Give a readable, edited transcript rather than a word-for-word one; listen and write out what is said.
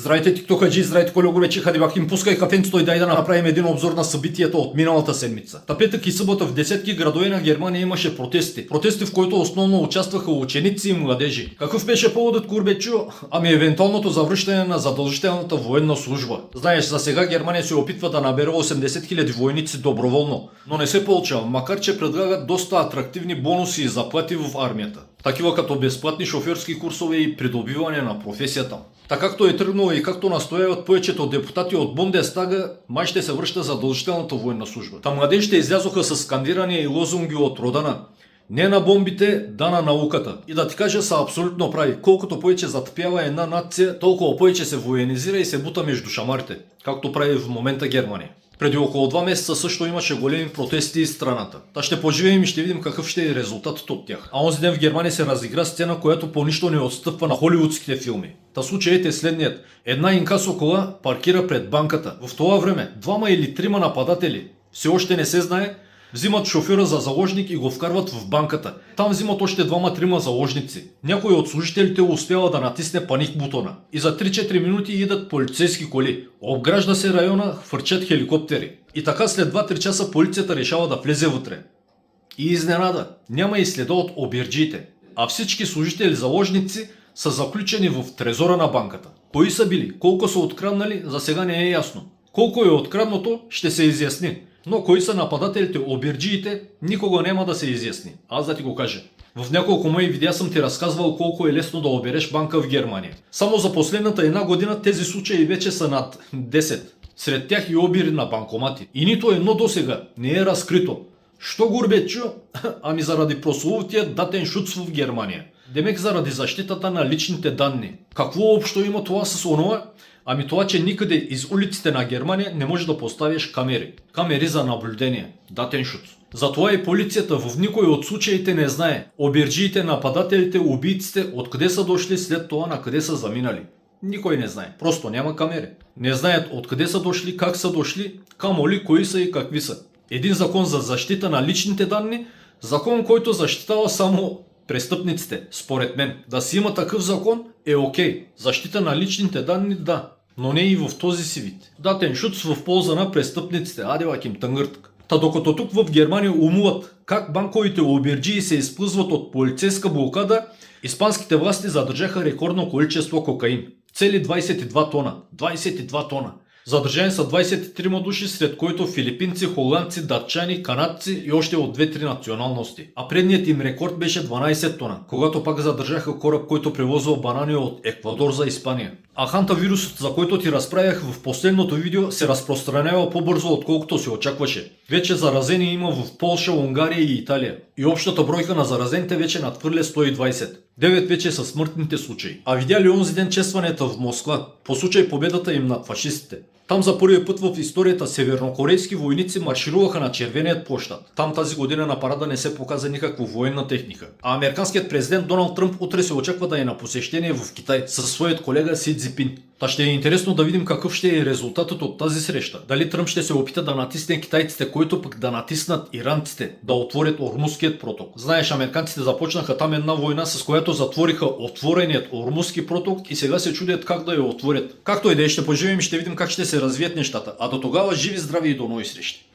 Здравейте, тиктокаджи, здравейте, колего вече, хади бахим, пускай кафенцето и дай да направим един обзор на събитията от миналата седмица. Та петък и събота в десетки градове на Германия имаше протести. Протести, в които основно участваха ученици и младежи. Какъв беше поводът, Курбечо? Ами евентуалното завръщане на задължителната военна служба. Знаеш, за сега Германия се опитва да набере 80 000 войници доброволно, но не се получава, макар че предлагат доста атрактивни бонуси и заплати в армията. Такива като безплатни шофьорски курсове и придобиване на професията. Така както е тръгнало и както настояват повечето депутати от Бундестага, май ще се връща задължителната военна служба. Та младежите излязоха с скандирания и лозунги от рода на "Не на бомбите, да на науката". И да ти кажа, са абсолютно прави. Колкото повече затъпява една нация, толкова повече се военизира и се бута между шамарите, както прави в момента Германия. Преди около 2 месеца също имаше големи протести из страната. Та ще поживеем и ще видим какъв ще е резултатът от тях. А онзи ден в Германия се разигра сцена, която по нищо не отстъпва на холивудските филми. Та случаят е следният. Една инкасо кола паркира пред банката. В това време 2 или 3 нападатели, все още не се знае, взимат шофьора за заложник и го вкарват в банката. Там взимат още 2-3 заложници. Някой от служителите успява да натисне паник бутона. И за 3-4 минути идат полицейски коли. Обгражда се района, хвърчат хеликоптери. И така след 2-3 часа полицията решава да влезе вътре. И изненада, няма и следа от обирджиите. А всички служители заложници са заключени в трезора на банката. Кои са били, колко са откраднали, за сега не е ясно. Колко е открадното, ще се изясни. Но кои са нападателите, обирджиите, никога няма да се изясни. Аз да ти го кажа. В няколко мои видеа съм ти разказвал колко е лесно да обереш банка в Германия. Само за последната една година тези случаи вече са над 10. Сред тях и обири на банкомати. И нито едно досега не е разкрито. Що Гурбечо? Ами заради прословутия датен шуц в Германия. Демек заради защитата на личните данни. Какво общо има това с онова? Ами това, че никъде из улиците на Германия не можеш да поставиш камери. Камери за наблюдение. Датен шут. Затова и полицията в никой от случаите не знае. Обирджиите, нападателите, убийците, откъде са дошли, след това на къде са заминали. Никой не знае. Просто няма камери. Не знаят откъде са дошли, как са дошли, камо ли, кои са и какви са. Един закон за защита на личните данни, закон, който защитава само престъпниците. Според мен, да си има такъв закон е окей. Защита на личните данни, да. Но не и в този си вид. Датен шуц в полза на престъпниците. Аде лаким тънгъртък. Та докато тук в Германия умуват как банковите обирджии се изплъзват от полицейска блокада, испанските власти задържаха рекордно количество кокаин. Цели 22 тона. 22 тона. Задържани са 23 души, сред които филипинци, холандци, датчани, канадци и още от 2-3 националности. А предният им рекорд беше 12 тона, когато пак задържаха кораб, който превозвал банани от Еквадор за Испания. А хантавирусът, за който ти разправях в последното видео, се разпространява по-бързо, отколкото се очакваше. Вече заразени има в Полша, Унгария и Италия. И общата бройка на заразените вече надхвърля 120. 9 вече са смъртните случаи. А видя ли онзи ден честванията в Москва, по случай победата им над фашистите? Там за първи път в историята севернокорейски войници маршируваха на Червеният площад. Там тази година на парада не се показа никаква военна техника. А американският президент Доналд Тръмп утре се очаква да е на посещение в Китай със своят колега Си Цзинпин. Та ще е интересно да видим какъв ще е резултатът от тази среща. Дали Тръмп ще се опита да натисне китайците, които пък да натиснат иранците, да отворят Ормузският проток. Знаеш, американците започнаха там една война, с която затвориха отвореният Ормузски проток и сега се чудят как да я отворят. Както и да е, ще поживим и ще видим как ще се развият нещата. А до тогава живи, здрави и до нови срещи.